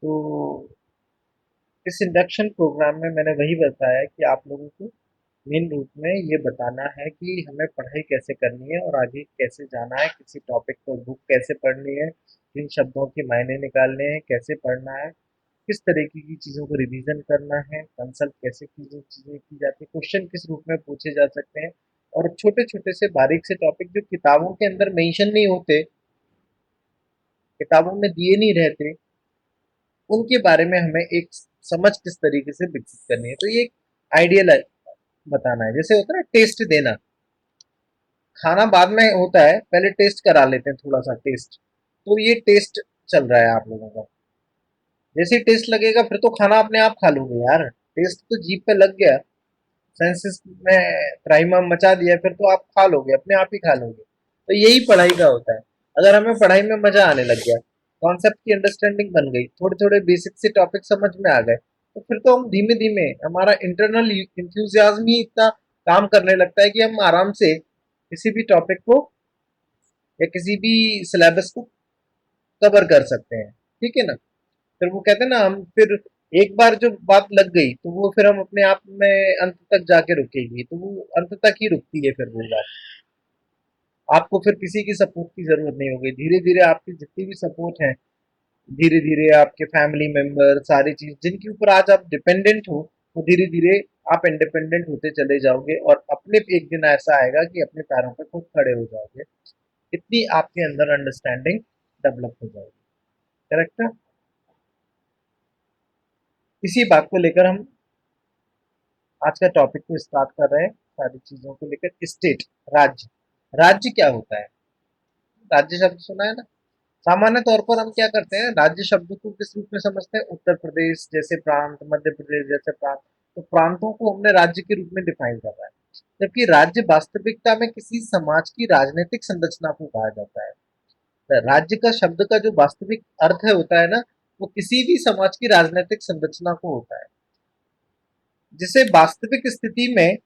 तो इस induction programme में मैंने वही बताया कि आप लोगों को मेन रूप में ये बताना है कि हमें पढ़ाई कैसे करनी है और आगे कैसे जाना है, किसी टॉपिक को बुक कैसे पढ़नी है, किन शब्दों के मायने निकालने हैं, कैसे पढ़ना है, किस तरीके की चीज़ों को रिवीजन करना है, कंसल्ट कैसे की चीज़ें की जाती है, क्वेश्चन किस रूप में पूछे जा सकते हैं, और छोटे छोटे से बारीक से टॉपिक जो किताबों के अंदर मेंशन नहीं होते, किताबों में दिए नहीं रहते, उनके बारे में हमें एक समझ किस तरीके से विकसित करनी है। तो ये एक आइडियल बताना है। जैसे होता है ना टेस्ट देना, खाना बाद में होता है, पहले टेस्ट करा लेते हैं, थोड़ा सा टेस्ट। तो ये टेस्ट चल रहा है आप लोगों का। जैसे ही टेस्ट लगेगा फिर तो खाना अपने आप खा लोगे यार। टेस्ट तो जीभ पे लग गया, सेंसेस में प्राइमा मचा दिया, फिर तो आप खा लोगे, अपने आप ही खा लोगे। तो यही पढ़ाई का होता है। अगर हमें पढ़ाई में मजा आने लग गया, कॉन्सेप्ट की अंडरस्टैंडिंग बन गई, थोड़े थोड़े बेसिक से टॉपिक समझ में आ गए, तो फिर तो हम धीमे धीमे, हमारा इंटरनल इंथ्यूजियाज्म ही इतना काम करने लगता है कि हम आराम से किसी भी टॉपिक को या किसी भी सिलेबस को कवर कर सकते हैं। ठीक है ना। फिर वो कहते हैं ना, हम फिर एक बार जो बात लग गई तो वो फिर हम अपने आप में अंत तक जाके रुकेगी, तो वो अंत तक ही रुकती है फिर वो बात। आपको फिर किसी की सपोर्ट की जरूरत नहीं होगी। धीरे धीरे आपकी जितनी भी सपोर्ट है, धीरे धीरे आपके फैमिली मेंबर, सारी चीज जिनके ऊपर आज आप डिपेंडेंट हो, वो धीरे धीरे आप इंडिपेंडेंट होते चले जाओगे, और अपने एक दिन ऐसा आएगा कि अपने पैरों पे खुद खड़े हो जाओगे। इतनी आपके अंदर अंडरस्टैंडिंग डेवलप हो जाएगी। करेक्ट है। इसी बात को लेकर हम आज का टॉपिक को स्टार्ट कर रहे हैं, सारी चीजों को लेकर। स्टेट, राज्य। राज्य क्या होता है? राज्य शब्द सुना है ना। सामान्य तौर पर हम क्या करते हैं, राज्य शब्द को किस रूप में समझते हैं? उत्तर प्रदेश जैसे प्रांत, मध्य प्रदेश जैसे प्रांत, तो प्रांतों को हमने राज्य के रूप में डिफाइन कर रहा है। जबकि राज्य वास्तविकता में किसी समाज की राजनीतिक संरचना को कहा जाता है। तो राज्य का शब्द का जो वास्तविक अर्थ है होता है ना, वो किसी भी समाज की राजनीतिक संरचना को होता है, जिसे वास्तविक स्थिति में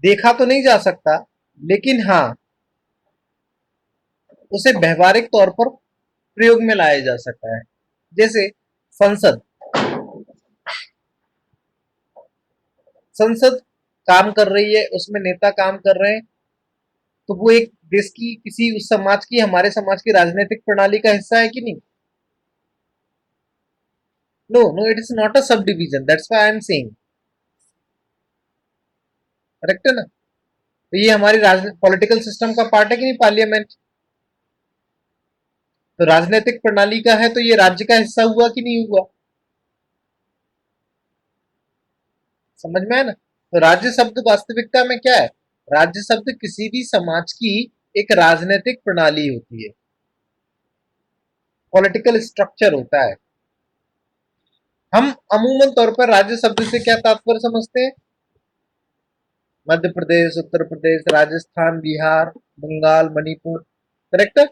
देखा तो नहीं जा सकता, लेकिन हाँ, उसे व्यवहारिक तौर पर प्रयोग में लाया जा सकता है। जैसे संसद, संसद काम कर रही है, उसमें नेता काम कर रहे हैं, तो वो एक देश की, किसी उस समाज की, हमारे समाज की राजनीतिक प्रणाली का हिस्सा है कि नहीं? No no, it is not a subdivision, that's why I am saying. Correct है ना। तो ये हमारी पॉलिटिकल सिस्टम का पार्ट है कि नहीं, पार्लियामेंट। तो राजनीतिक प्रणाली का है, तो ये राज्य का हिस्सा हुआ कि नहीं हुआ? समझ में है ना। तो राज्य शब्द वास्तविकता में क्या है? राज्य शब्द किसी भी समाज की एक राजनीतिक प्रणाली होती है, पॉलिटिकल स्ट्रक्चर होता है। हम अमूमन तौर पर राज्य शब्द से क्या तात्पर्य समझते हैं? मध्य प्रदेश, उत्तर प्रदेश, राजस्थान, बिहार, बंगाल, मणिपुर। करेक्ट है।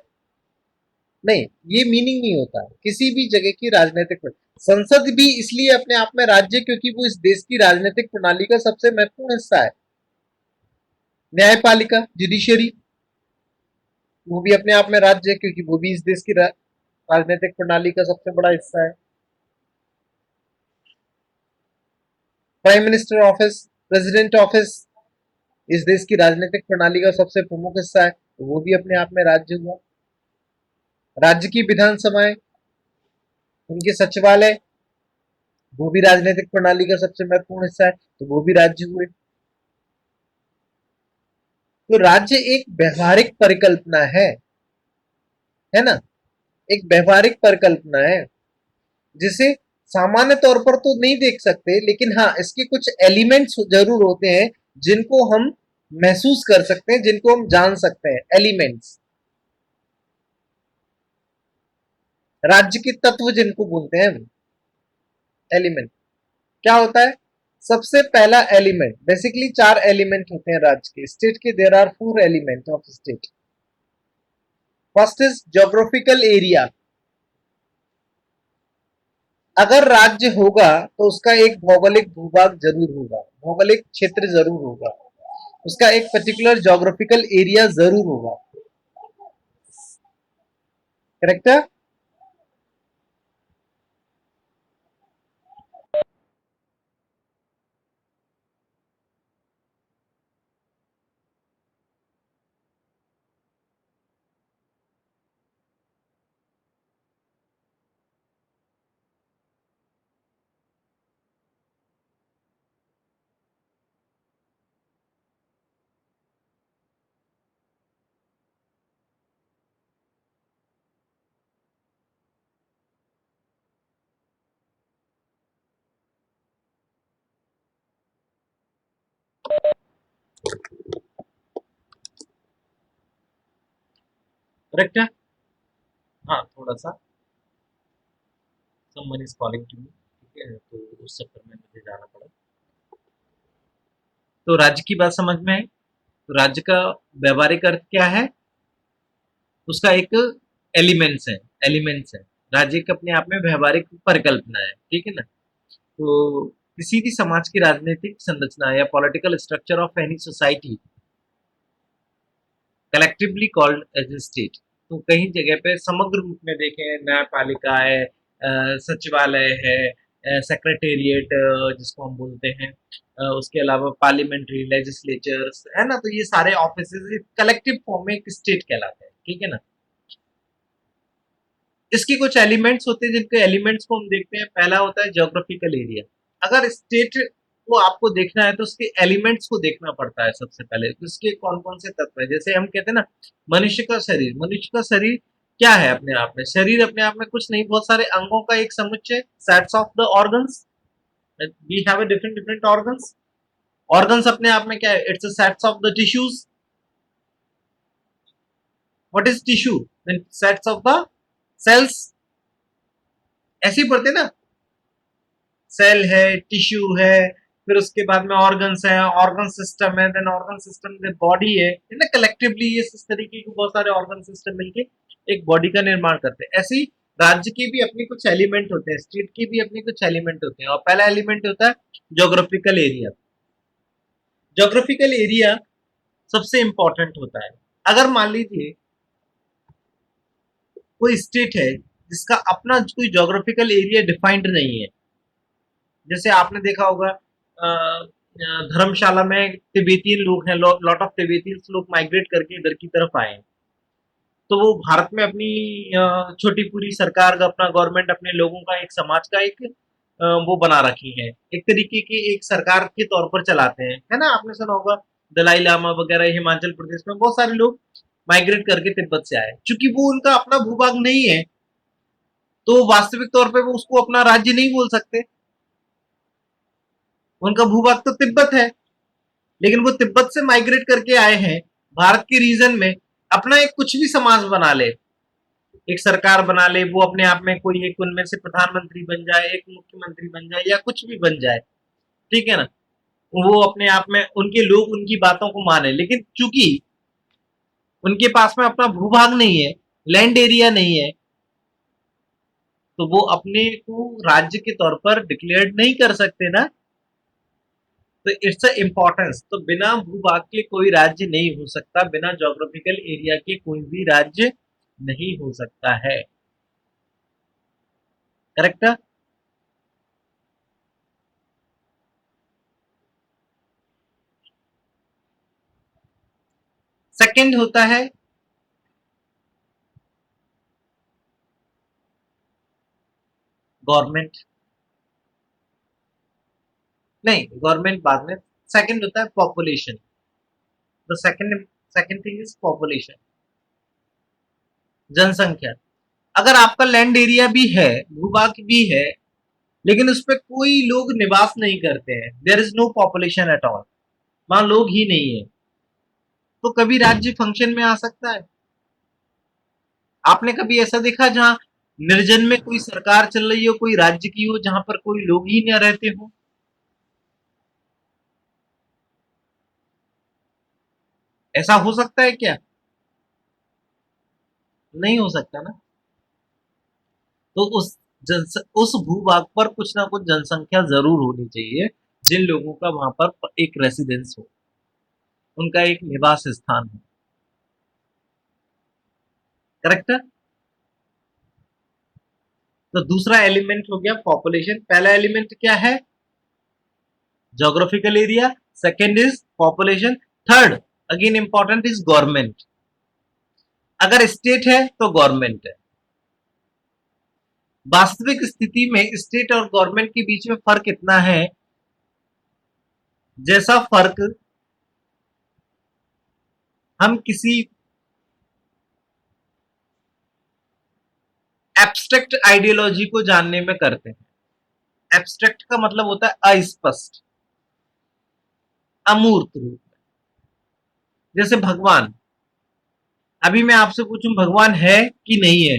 नहीं, ये मीनिंग नहीं होता किसी भी जगह की राजनीतिक संसद भी इसलिए अपने आप में राज्य, क्योंकि वो इस देश की राजनीतिक प्रणाली का सबसे महत्वपूर्ण हिस्सा है। न्यायपालिका, जुडिशरी, वो भी अपने आप में राज्य है, क्योंकि वो भी इस देश की राजनीतिक प्रणाली का सबसे बड़ा हिस्सा है। Prime minister office, president office, इस देश की राजनीतिक प्रणाली का सबसे प्रमुख हिस्सा है, तो वो भी अपने आप में राज्य हुआ। राज्य की विधानसभाएं, उनके सचिवालय, वो भी राजनीतिक प्रणाली का सबसे महत्वपूर्ण हिस्सा है, तो वो भी राज्य हुए। तो राज्य एक व्यवहारिक परिकल्पना है ना। एक व्यवहारिक परिकल्पना है, जिसे सामान्य तौर पर तो नहीं देख सकते, लेकिन हाँ, इसके कुछ एलिमेंट्स जरूर होते हैं जिनको हम महसूस कर सकते हैं, जिनको हम जान सकते हैं। एलिमेंट्स, राज्य के तत्व जिनको बोलते हैं, एलिमेंट क्या होता है? सबसे पहला एलिमेंट, बेसिकली चार एलिमेंट होते हैं राज्य के, स्टेट के। There are four element of state. First is geographical area. अगर राज्य होगा तो उसका एक भौगोलिक भूभाग जरूर होगा, भौगोलिक क्षेत्र जरूर होगा, उसका एक पर्टिकुलर ज्योग्राफिकल एरिया जरूर होगा। करेक्ट है। करेक्ट है। हाँ, थोड़ा सा someone is calling to me, ठीक है, तो उस चक्कर में मुझे जाना पड़ा। तो राज्य की बात समझ में आई। तो राज्य का व्यवहारिक अर्थ क्या है? उसका एक एलिमेंट्स है। राज्य एक अपने आप में व्यवहारिक परिकल्पना है, ठीक है ना। तो किसी भी समाज की राजनीतिक संरचना या political structure of any society collectively called as a state. तो कई जगह पे समग्र रूप में देखें, न्यायपालिका है, सचिवालय है, सेक्रेटेरिएट जिसको हम बोलते हैं, उसके अलावा पार्लियामेंट्री लेजिस्लेचर्स है ना, तो ये सारे ऑफिस कलेक्टिव फॉर्म में एक स्टेट कहलाते हैं, ठीक है ना। इसके कुछ एलिमेंट्स होते हैं, जिनके एलिमेंट्स को हम देखते हैं। पहला होता है ज्योग्राफिकल एरिया। अगर स्टेट को आपको देखना है तो उसके एलिमेंट्स को देखना पड़ता है सबसे पहले, तो उसके कौन कौन से तत्व है। जैसे हम कहते हैं ना, मनुष्य का शरीर क्या है? अपने आप में शरीर अपने आप में कुछ नहीं, बहुत सारे अंगों का एक समुच्चय, sets of the organs. We have a different different organs. Organs अपने आप में क्या है? It's a sets of the tissues. What is tissue? Sets of the cells. ऐसे ही पढ़ते ना, सेल है, टिश्यू है, फिर उसके बाद में ऑर्गन्स है, ऑर्गन सिस्टम है, देन ऑर्गन सिस्टम में बॉडी है ना। कलेक्टिवली ये इस तरीके के बहुत सारे ऑर्गन सिस्टम मिलके एक बॉडी का निर्माण करते हैं। ऐसे ही राज्य के भी अपने कुछ एलिमेंट होते हैं, स्टेट के भी अपने कुछ एलिमेंट होते हैं। और पहला एलिमेंट होता है ज्योग्राफिकल एरिया। ज्योग्राफिकल एरिया सबसे इंपॉर्टेंट होता है। अगर मान लीजिए कोई स्टेट है जिसका अपना कोई ज्योग्राफिकल एरिया डिफाइंड नहीं है, जैसे आपने देखा होगा धर्मशाला में तिब्बतियन लोग हैं, लॉट ऑफ तिब्बतियन लोग माइग्रेट करके इधर की तरफ आए हैं। तो वो भारत में अपनी छोटी पूरी सरकार का, अपना गवर्नमेंट, अपने लोगों का, एक समाज का एक वो बना रखी है, एक तरीके की एक सरकार के तौर पर चलाते हैं, है ना। आपने सुना होगा दलाई लामा वगैरह हिमाचल प्रदेश में बहुत सारे लोग माइग्रेट करके तिब्बत से आए। चूंकि वो उनका अपना भूभाग नहीं है, तो वास्तविक तौर पे वो उसको अपना राज्य नहीं बोल सकते। उनका भूभाग तो तिब्बत है, लेकिन वो तिब्बत से माइग्रेट करके आए हैं भारत के रीजन में। अपना एक कुछ भी समाज बना ले, एक सरकार बना ले, वो अपने आप में कोई एक उनमें से प्रधानमंत्री बन जाए, एक मुख्यमंत्री बन जाए, या कुछ भी बन जाए, ठीक है ना। वो अपने आप में उनके लोग उनकी बातों को माने, लेकिन चूंकि उनके पास में अपना भूभाग नहीं है, लैंड एरिया नहीं है, तो वो अपने को राज्य के तौर पर डिक्लेयर नहीं कर सकते ना। तो इट्स अ इम्पोर्टेंस। तो बिना भूभाग के कोई राज्य नहीं हो सकता, बिना ज्योग्राफिकल एरिया के कोई भी राज्य नहीं हो सकता है। करेक्ट है। सेकंड होता है गवर्नमेंट। नहीं, गवर्नमेंट बाद में। सेकंड होता है population. The second second thing is population, जनसंख्या। अगर आपका लैंड एरिया भी है, भूभाग भी है, लेकिन उस पर कोई लोग निवास नहीं करते हैं, there is no population at all, वहां लोग ही नहीं है, तो कभी राज्य फंक्शन में आ सकता है? आपने कभी ऐसा देखा जहां निर्जन में कोई सरकार चल रही हो, कोई राज्य की हो, जहां पर कोई लोग ही न रहते हो? ऐसा हो सकता है क्या? नहीं हो सकता ना। तो उस भूभाग पर कुछ ना कुछ जनसंख्या जरूर होनी चाहिए, जिन लोगों का वहां पर एक रेसिडेंस हो, उनका एक निवास स्थान हो। करेक्ट है। तो दूसरा एलिमेंट हो गया पॉपुलेशन। पहला एलिमेंट क्या है? Geographical area. Second is population. Third again important is government. अगर स्टेट है तो गवर्नमेंट है। वास्तविक स्थिति में स्टेट और गवर्नमेंट के बीच में फर्क इतना है, जैसा फर्क हम किसी एब्स्ट्रैक्ट आइडियोलॉजी को जानने में करते हैं। एब्स्ट्रैक्ट का मतलब होता है अस्पष्ट, अमूर्त रूप। जैसे भगवान, अभी मैं आपसे पूछूं भगवान है कि नहीं है,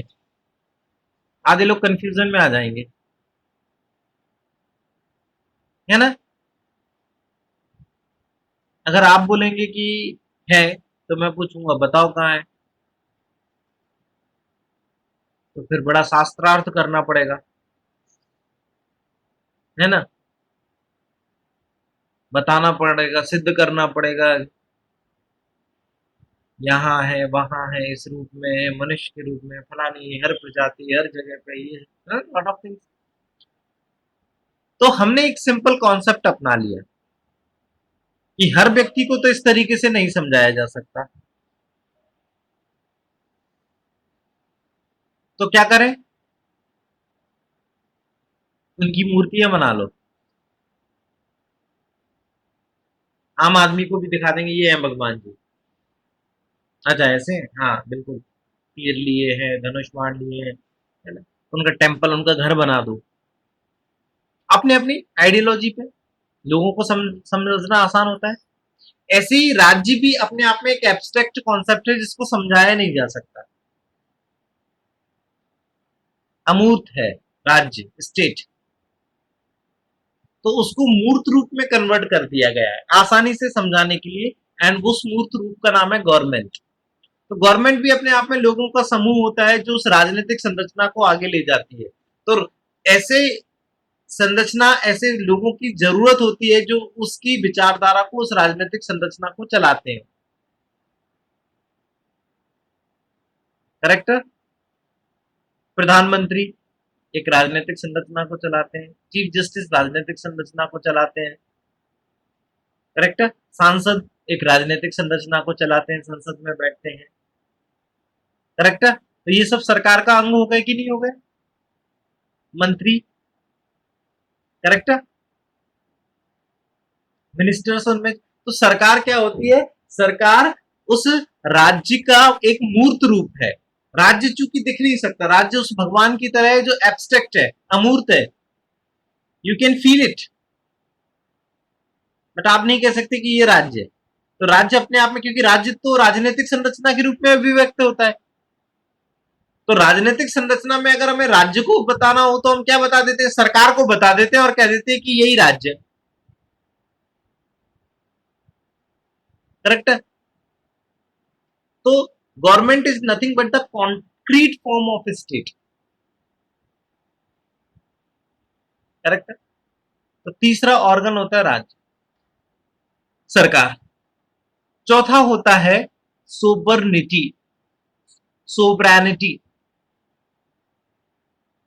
आधे लोग कंफ्यूजन में आ जाएंगे, है ना। अगर आप बोलेंगे कि है, तो मैं पूछूंगा बताओ कहाँ है, तो फिर बड़ा शास्त्रार्थ करना पड़ेगा, है ना, बताना पड़ेगा, सिद्ध करना पड़ेगा, यहाँ है वहां है, इस रूप में है, मनुष्य के रूप में, फलानी हर प्रजाति हर जगह पे ये लॉट ऑफ थिंग्स। तो हमने एक सिंपल कॉन्सेप्ट अपना लिया कि हर व्यक्ति को तो इस तरीके से नहीं समझाया जा सकता, तो क्या करें, उनकी मूर्तियां बना लो, आम आदमी को भी दिखा देंगे ये है भगवान जी। अच्छा ऐसे, हाँ बिल्कुल, तीर लिए हैं, धनुष बाण लिए हैं, है ना, उनका टेम्पल, उनका घर बना दो, अपने अपनी आइडियोलॉजी पे, लोगों को समझना आसान होता है। ऐसे ही राज्य भी अपने आप में एक एब्स्ट्रैक्ट कॉन्सेप्ट है जिसको समझाया नहीं जा सकता, अमूर्त है राज्य स्टेट, तो उसको मूर्त रूप में कन्वर्ट कर दिया गया है आसानी से समझाने के लिए, एंड उस मूर्त रूप का नाम है गवर्नमेंट। तो गवर्नमेंट भी अपने आप में लोगों का समूह होता है जो उस राजनीतिक संरचना को आगे ले जाती है। तो ऐसे संरचना, ऐसे लोगों की जरूरत होती है जो उसकी विचारधारा को, उस राजनीतिक संरचना को चलाते हैं, करेक्ट। प्रधानमंत्री एक राजनीतिक संरचना को चलाते हैं, चीफ जस्टिस राजनीतिक संरचना को चलाते हैं, करेक्ट। सांसद एक राजनीतिक संरचना को चलाते हैं, संसद में बैठते हैं, करेक्ट। तो ये सब सरकार का अंग हो गए कि नहीं हो गए, मंत्री, करेक्ट, मिनिस्टर्स उनमें। तो सरकार क्या होती है, सरकार उस राज्य का एक मूर्त रूप है। राज्य चूंकि दिख नहीं सकता, राज्य उस भगवान की तरह है जो एब्स्ट्रैक्ट है, अमूर्त है, you can feel it, but आप नहीं कह सकते कि ये राज्य है। तो राज्य अपने आप में, क्योंकि राज्य तो राजनीतिक संरचना के रूप में अभिव्यक्त होता है, तो राजनीतिक संरचना में अगर हमें राज्य को बताना हो तो हम क्या बता देते हैं, सरकार को बता देते हैं और कह देते हैं कि यही राज्य है, करेक्ट है। तो government is nothing but the concrete form of state, correct है। तो तीसरा ऑर्गन होता है राज्य, सरकार। चौथा होता है सोबरनिटी, सोब्रैनिटी,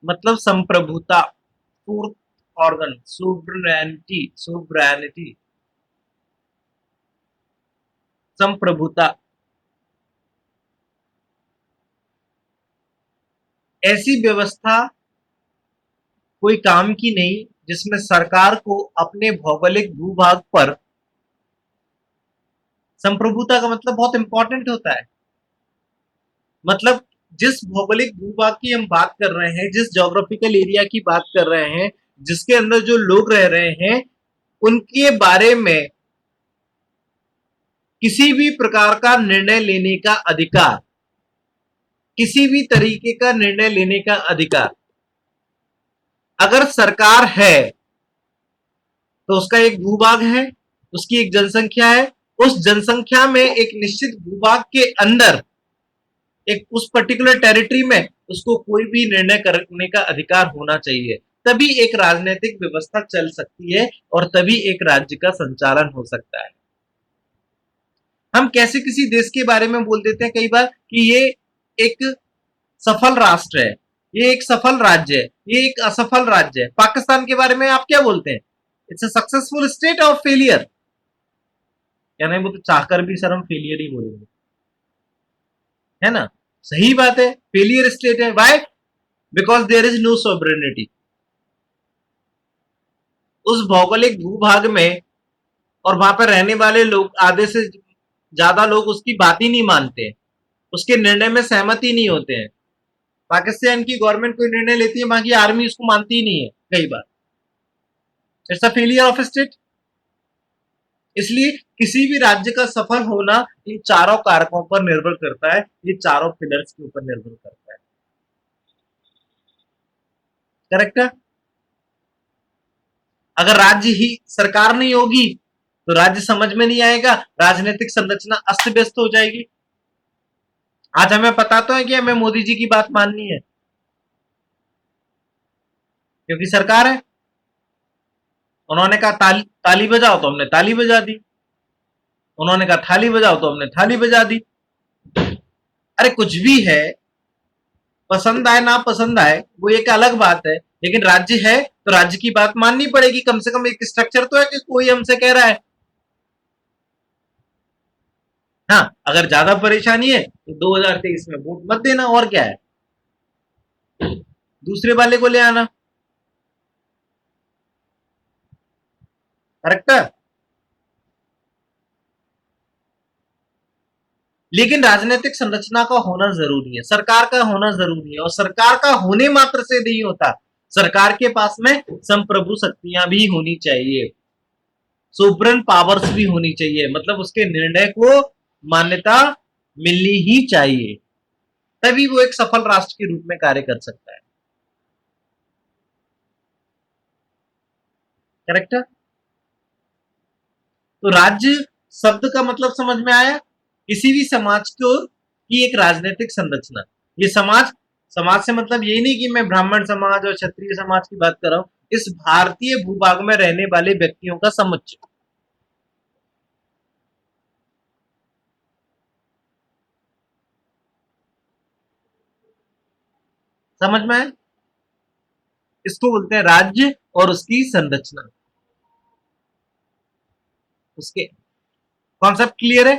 मतलब संप्रभुता। फोर्थ ऑर्गन सोब्रैनिटी, सोब्रैनिटी, संप्रभुता। ऐसी व्यवस्था कोई काम की नहीं जिसमें सरकार को अपने भौगोलिक भूभाग पर, संप्रभुता का मतलब बहुत इंपॉर्टेंट होता है, मतलब जिस भौगोलिक भूभाग की हम बात कर रहे हैं, जिस ज्योग्राफिकल एरिया की बात कर रहे हैं, जिसके अंदर जो लोग रह रहे हैं, उनके बारे में किसी भी प्रकार का निर्णय लेने का अधिकार, किसी भी तरीके का निर्णय लेने का अधिकार अगर सरकार है, तो उसका एक भूभाग है, उसकी एक जनसंख्या है, उस जनसंख्या में एक निश्चित भूभाग के अंदर, एक उस पर्टिकुलर टेरिटरी में उसको कोई भी निर्णय करने का अधिकार होना चाहिए, तभी एक राजनीतिक व्यवस्था चल सकती है और तभी एक राज्य का संचालन हो सकता है। हम कैसे किसी देश के बारे में बोल देते हैं कई बार कि ये एक सफल राष्ट्र है, ये एक सफल राज्य है, ये एक असफल राज्य है। पाकिस्तान के बारे में आप क्या बोलते हैं, इट्स अ सक्सेसफुल स्टेट और फेलियर, क्या नहीं, वो तो चाहकर भी सर हम फेलियर ही बोलेंगे, है ना। सही बात है, फेलियर स्टेट है, why, because there is no sovereignty उस भौगोलिक भूभाग में, और वहां पर रहने वाले लोग, आधे से ज्यादा लोग उसकी बात ही नहीं मानते, उसके निर्णय में सहमत ही नहीं होते हैं। पाकिस्तान की गवर्नमेंट कोई निर्णय लेती है, वहां की आर्मी उसको मानती ही नहीं है कई बार, it's a failure of state. इसलिए किसी भी राज्य का सफल होना इन चारों कारकों पर निर्भर करता है, ये चारों पिलर्स के ऊपर निर्भर करता है। करेक्ट है? अगर राज्य ही सरकार नहीं होगी तो राज्य समझ में नहीं आएगा, राजनीतिक संरचना अस्त व्यस्त हो जाएगी। आज हमें पता तो है कि हमें मोदी जी की बात माननी है क्योंकि सरकार है। उन्होंने कहा ताली बजाओ तो हमने ताली बजा दी, उन्होंने कहा थाली बजाओ तो हमने थाली बजा दी। अरे कुछ भी है, पसंद आए ना पसंद आए वो एक अलग बात है, लेकिन राज्य है तो राज्य की बात माननी पड़ेगी। कम से कम एक स्ट्रक्चर तो है कि कोई हमसे कह रहा है। हाँ, अगर ज्यादा परेशानी है तो 2023 में वोट मत देना, और क्या है, दूसरे वाले को ले आना। करेक्ट है? लेकिन राजनीतिक संरचना का होना जरूरी है, सरकार का होना जरूरी है, और सरकार का होने मात्र से नहीं होता, सरकार के पास में संप्रभु शक्तियां भी होनी चाहिए, सोवरेन पावर्स भी होनी चाहिए, मतलब उसके निर्णय को मान्यता मिलनी ही चाहिए, तभी वो एक सफल राष्ट्र के रूप में कार्य कर सकता है। करेक्ट है? तो राज्य शब्द का मतलब समझ में आया? किसी भी समाज को की एक राजनीतिक संरचना। ये समाज, समाज से मतलब ये नहीं कि मैं ब्राह्मण समाज और क्षत्रिय समाज की बात कर रहा हूं, इस भारतीय भूभाग में रहने वाले व्यक्तियों का समुच्चय। समझ में आए? इसको बोलते हैं राज्य और उसकी संरचना। उसके कॉन्सेप्ट क्लियर है?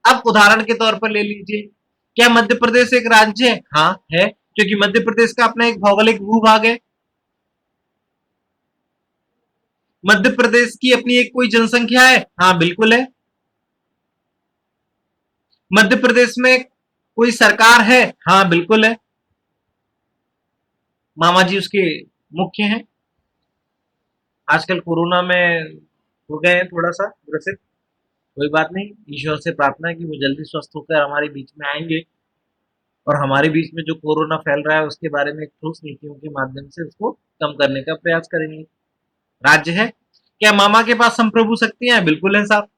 अब उदाहरण के तौर पर ले लीजिए, क्या मध्य प्रदेश एक राज्य है? हाँ है, क्योंकि मध्य प्रदेश का अपना एक भौगोलिक भूभाग है। मध्य प्रदेश की अपनी एक कोई जनसंख्या है? हाँ बिल्कुल है। मध्य प्रदेश में कोई सरकार है? हाँ बिल्कुल है। मामा जी उसके मुख्य हैं। आजकल कोरोना में हो गए हैं थोड़ा सा ग्रसित, कोई बात नहीं, ईश्वर से प्रार्थना है कि वो जल्दी स्वस्थ होकर हमारे बीच में आएंगे और हमारे बीच में जो कोरोना फैल रहा है उसके बारे में एक ठोस नीतियों के माध्यम से उसको कम करने का प्रयास करेंगे। राज्य है, क्या मामा के पास संप्रभु शक्तियां हैं? बिल्कुल है साहब।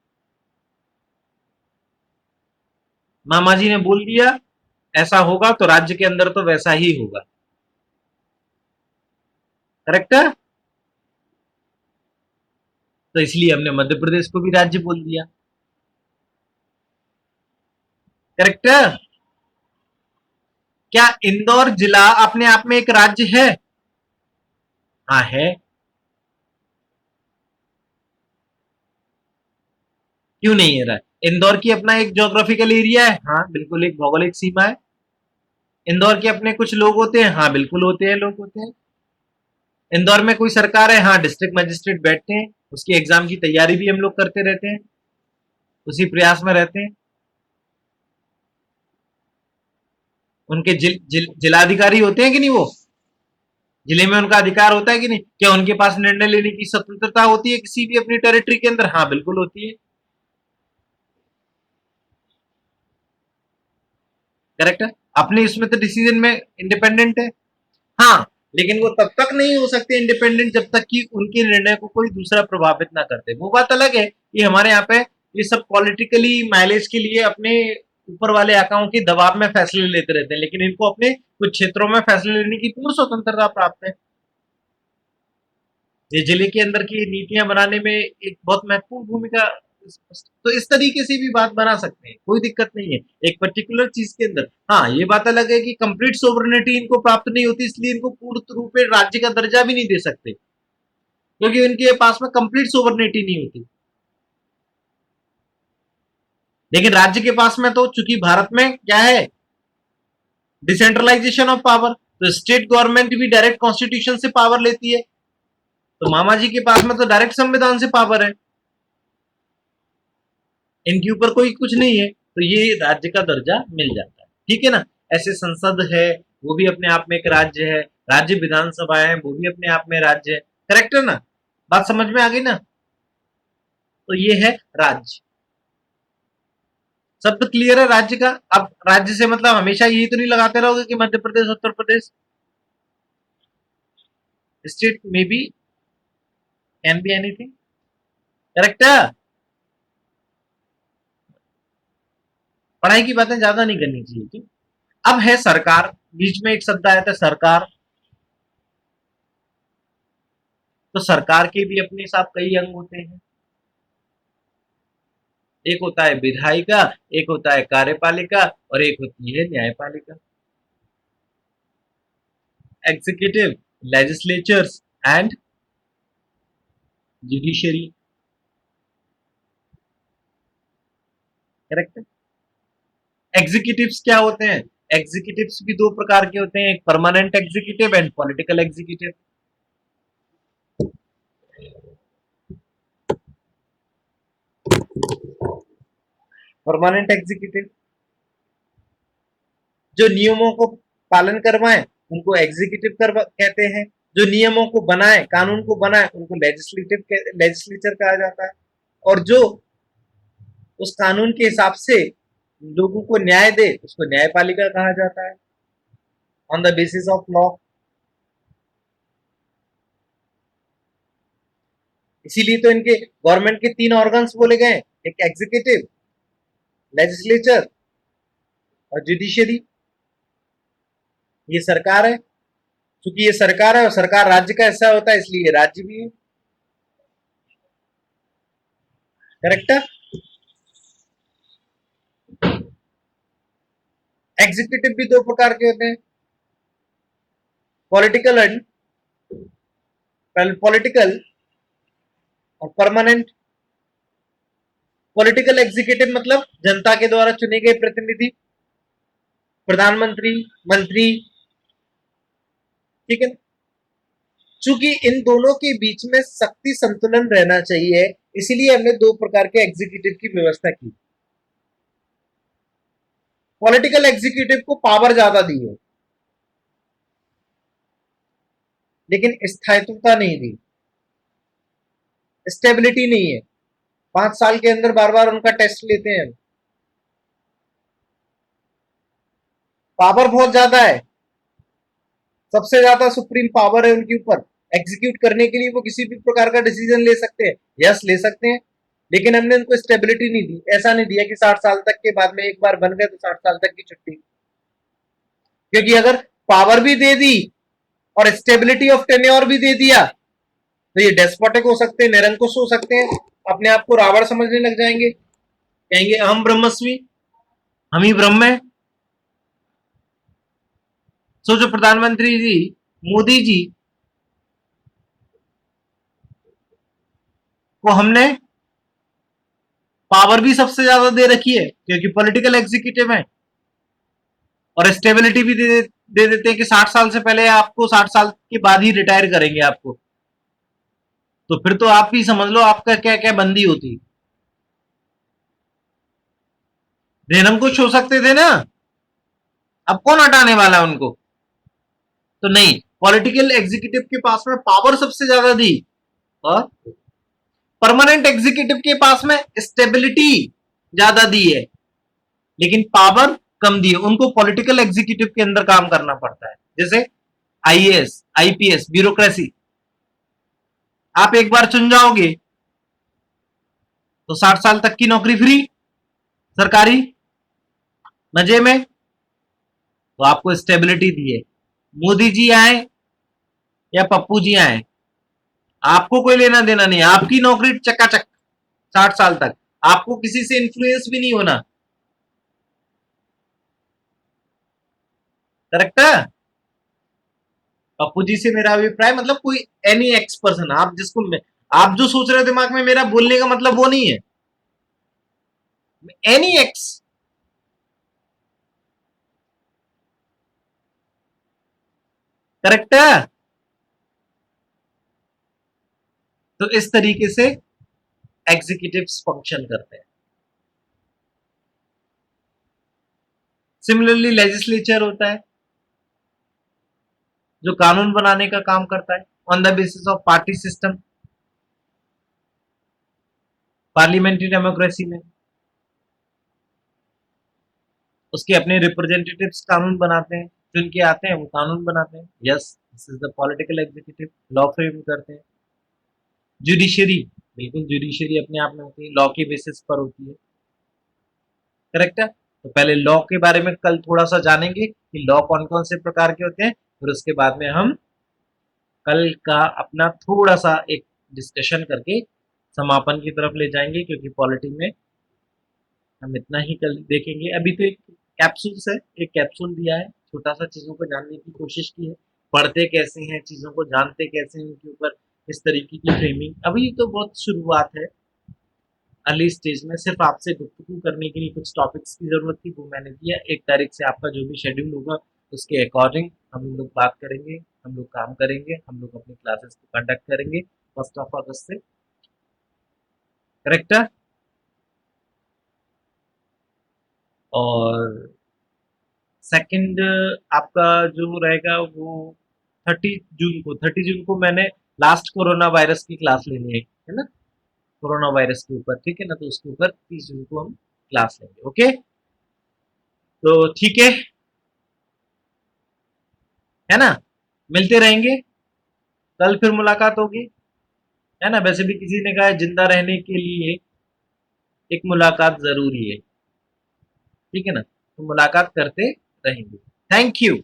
मामा जी ने बोल दिया ऐसा होगा तो राज्य के अंदर तो वैसा ही होगा। करेक्ट है? तो इसलिए हमने मध्य प्रदेश को भी राज्य बोल दिया। करेक्ट है? क्या इंदौर जिला अपने आप में एक राज्य है? हाँ है। क्यों नहीं है रहा? इंदौर की अपना एक ज्योग्राफिकल एरिया है, हाँ बिल्कुल एक भौगोलिक सीमा है। इंदौर के अपने कुछ लोग होते हैं, हाँ बिल्कुल होते हैं, लोग होते हैं। इंदौर में कोई सरकार है? हाँ डिस्ट्रिक्ट मजिस्ट्रेट बैठते हैं, उसकी एग्जाम की तैयारी भी हम लोग करते रहते हैं, उसी प्रयास में रहते हैं। उनके जिलाधिकारी होते हैं कि नहीं, वो जिले में उनका अधिकार होता है कि नहीं? क्या उनके पास निर्णय लेने की स्वतंत्रता होती है किसी भी अपनी टेरिटरी के अंदर? हाँ बिल्कुल होती है। करेक्ट है? अपने इसमें तो डिसीजन में इंडिपेंडेंट है। हाँ, लेकिन वो तब तक नहीं हो सकते इंडिपेंडेंट जब तक कि उनके निर्णय को कोई दूसरा प्रभावित ना करते। वो बात अलग है कि हमारे यहाँ पे ये सब पॉलिटिकली माइलेज के लिए अपने ऊपर वाले आकाओं के दबाव में फैसले लेते रहते हैं, लेकिन इनको अपने कुछ क्षेत्रों में फैसले लेने की पूर्ण स्वतंत्रता प्राप्त है। ये जिले के अंदर की नीतियां बनाने में एक बहुत महत्वपूर्ण भूमिका, तो इस तरीके से भी बात बना सकते हैं, कोई दिक्कत नहीं है एक पर्टिकुलर चीज के अंदर। हाँ ये बात अलग है कि कंप्लीट सोवरेनिटी इनको प्राप्त नहीं होती, इसलिए इनको पूर्ण रूप में राज्य का दर्जा भी नहीं दे सकते, क्योंकि इनके पास में कंप्लीट सोवरेनिटी नहीं होती। लेकिन राज्य के पास में तो चूंकि भारत में क्या है, डिसेंट्रलाइजेशन ऑफ पावर, तो स्टेट गवर्नमेंट भी डायरेक्ट कॉन्स्टिट्यूशन से पावर लेती है, तो मामा जी के पास में तो डायरेक्ट संविधान से पावर है, इनके ऊपर कोई कुछ नहीं है, तो ये राज्य का दर्जा मिल जाता है। ठीक है ना? ऐसे संसद है, वो भी अपने आप में एक राज्य है, राज्य विधानसभा है, वो भी अपने आप में राज्य है। करेक्ट है ना? बात समझ में आ गई ना? तो ये है राज्य। शब्द क्लियर है राज्य का। अब राज्य से मतलब हमेशा यही तो नहीं लगाते रहोगे कि मध्य प्रदेश, उत्तर प्रदेश। स्टेट में be, can be anything. Correct है। पढ़ाई की बातें ज्यादा नहीं करनी चाहिए थी। अब है सरकार, बीच में एक शब्द आया था सरकार। तो सरकार के भी अपने साथ कई अंग होते हैं। एक होता है विधायिका, एक होता है कार्यपालिका, और एक होती है न्यायपालिका। Executive, legislatures and judiciary. Correct है। एग्जीक्यूटिव्स क्या होते हैं? एग्जीक्यूटिव्स भी दो प्रकार के होते हैं, एक permanent executive and political executive. Permanent executive जो नियमों को पालन करवाए उनको एग्जीक्यूटिव कहते हैं। जो नियमों को बनाए, कानून को बनाए, उनको लेजिस्लेचर कहा जाता है। और जो उस कानून के हिसाब से लोगों को न्याय दे उसको न्यायपालिका कहा जाता है, on the basis of law. इसीलिए तो इनके गवर्नमेंट के तीन ऑर्गन्स बोले गए, एक एग्जीक्यूटिव, लेजिस्लेचर और जुडिशरी। ये सरकार है। क्योंकि ये सरकार है और सरकार राज्य का हिस्सा होता है, इसलिए ये राज्य भी है। करेक्ट है। एग्जीक्यूटिव भी दो प्रकार के होते हैं, पॉलिटिकल एंड पॉलिटिकल और परमानेंट। पॉलिटिकल एग्जीक्यूटिव मतलब जनता के द्वारा चुने गए प्रतिनिधि, प्रधानमंत्री, मंत्री। ठीक है। चूंकि इन दोनों के बीच में शक्ति संतुलन रहना चाहिए, इसीलिए हमने दो प्रकार के एग्जीक्यूटिव की व्यवस्था की। पॉलिटिकल एग्जीक्यूटिव को पावर ज्यादा दी है, लेकिन स्थायित्वता नहीं दी, स्टेबिलिटी नहीं है। 5 साल के अंदर बार बार उनका टेस्ट लेते हैं। पावर बहुत ज्यादा है, सबसे ज्यादा सुप्रीम पावर है उनके ऊपर। एग्जीक्यूट करने के लिए वो किसी भी प्रकार का डिसीजन ले सकते हैं, यस ले सकते हैं। लेकिन हमने उनको स्टेबिलिटी नहीं दी, ऐसा नहीं दिया कि 60 साल तक के बाद में एक बार बन गए तो 60 साल तक की छुट्टी। क्योंकि अगर पावर भी दे दी और स्टेबिलिटी ऑफ टेन्योर भी दे दिया तो ये डेस्पोटिक हो सकते हैं, निरंकुश हो सकते हैं, अपने आप को रावण समझने लग जाएंगे, कहेंगे अहम ब्रह्मस्मि, हम ही ब्रह्म है। सो जो प्रधानमंत्री जी मोदी जी को हमने पावर भी सबसे ज्यादा दे रखी है क्योंकि पॉलिटिकल एग्जीक्यूटिव है, और स्टेबिलिटी भी दे देते हैं कि 60 साल से पहले आपको, 60 साल के बाद ही रिटायर करेंगे आपको। तो फिर तो आप ही समझ लो आपका क्या क्या बंदी होती। निरंकुश हो सकते थे ना, अब कौन हटाने वाला है उनको? तो नहीं, पॉलिटिकल एग्जीक्यूटिव के पास में पावर सबसे ज्यादा दी, और परमानेंट एग्जीक्यूटिव के पास में स्टेबिलिटी ज्यादा दी है, लेकिन पावर कम दी है। उनको पॉलिटिकल एग्जीक्यूटिव के अंदर काम करना पड़ता है, जैसे आईएएस, आईपीएस, ब्यूरोक्रेसी। आप एक बार चुन जाओगे तो 60 साल तक की नौकरी फ्री, सरकारी, मजे में। तो आपको स्टेबिलिटी दी है। मोदी जी आए या पप्पू जी आए, आपको कोई लेना देना नहीं, आपकी नौकरी चकाचक 60 साल तक, आपको किसी से इन्फ्लुएंस भी नहीं होना। करेक्ट है। पप्पू जी से मेरा अभिप्राय मतलब कोई एनी एक्स पर्सन, आप जिसको आप जो सोच रहे हो दिमाग में, मेरा बोलने का मतलब वो नहीं है, एनी एक्स। करेक्ट है। तो इस तरीके से एग्जीक्यूटिव्स फंक्शन करते हैं। सिमिलरली लेजिस्लेचर होता है जो कानून बनाने का काम करता है on the basis of party system. Parliamentary democracy में उसके अपने रिप्रेजेंटेटिव्स कानून बनाते हैं, चुन के आते हैं, वो कानून बनाते हैं। Yes, this is the political executive, law frame करते हैं। जुडिशरी, बिल्कुल जुडिशरी अपने आप में होती है, लॉ के बेसिस पर होती है। करेक्ट है। तो पहले लॉ के बारे में कल थोड़ा सा जानेंगे कि लॉ कौन कौन से प्रकार के होते हैं, फिर उसके बाद में हम कल का अपना थोड़ा सा एक डिस्कशन करके समापन की तरफ ले जाएंगे, क्योंकि पॉलिटी में हम इतना ही कल देखेंगे। अभी तो एक कैप्सूल्स है, एक कैप्सूल दिया है, छोटा सा चीजों को जानने की कोशिश की है, पढ़ते कैसे हैं चीजों को, जानते कैसे हैं उनके ऊपर, इस तरीके की फ्रेमिंग। अभी तो बहुत शुरुआत है, अर्ली स्टेज में सिर्फ आपसे गुफ्तगू करने के लिए कुछ टॉपिक्स की जरूरत थी, वो मैंने दिया। 1 तारीख से आपका जो भी शेड्यूल होगा उसके अकॉर्डिंग हम लोग बात करेंगे, हम लोग काम करेंगे, हम लोग अपनी क्लासेस को कंडक्ट करेंगे 1 अगस्त से। करेक्ट है। और सेकंड आपका जो रहेगा वो 30 जून को मैंने लास्ट कोरोना वायरस की क्लास लेनी है ना, कोरोना वायरस के ऊपर, ठीक है ना। तो उसके ऊपर 30 जून को हम क्लास लेंगे। ओके, तो ठीक है ना, मिलते रहेंगे, कल फिर मुलाकात होगी, है ना। वैसे भी किसी ने कहा है जिंदा रहने के लिए एक मुलाकात जरूरी है, ठीक है ना। तो मुलाकात करते रहेंगे। Thank you.